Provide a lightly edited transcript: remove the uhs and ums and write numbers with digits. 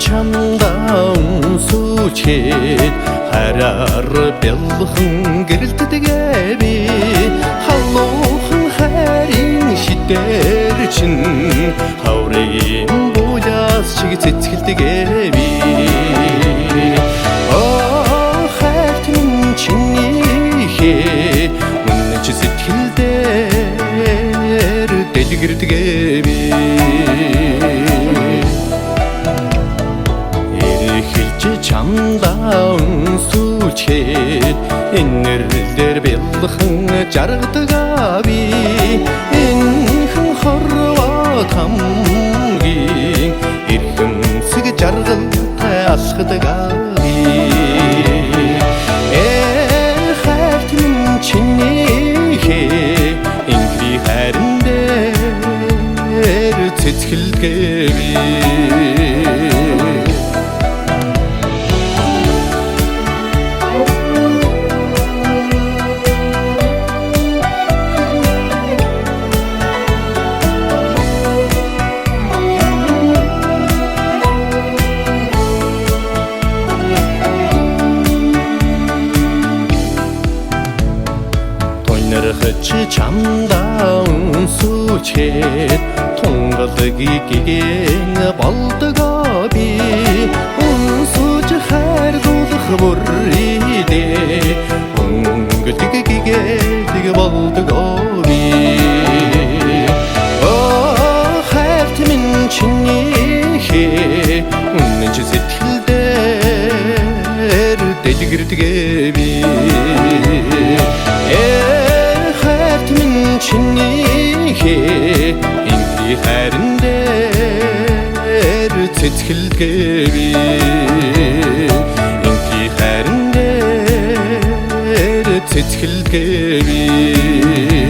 чамда үнсүүчээд хараар бэлхэн гэрэлтдэг би халуухан хайрын шидээр чинь хаврын булаас шиг цэцгэлдэг би хайрт минь чинийхээ үнэн чи сэтгэлдээр дэлгэрдэг би чамда үнсүүчээд энэрлэр бэлхэн жаргадаг би энхэн хорвоо тамгийн эрхэмсэг жаргалтай алхадаг би хайрт минь чинийхээ инхи хайран дээр цэцгэлдэг би чи чамда үнсүүчээд тунгалгийгэн болдог би үнсүүч хайрлуулах бүрийдээ өнгөлгийгэн болдог би хайрт минь чинийхээ үнэн чи сэтгэлдээр дэлгэрдэг би чинийхээ инхи хайран дээр цэцгэлдэг би инхи хайран дээр цэцгэлдэг би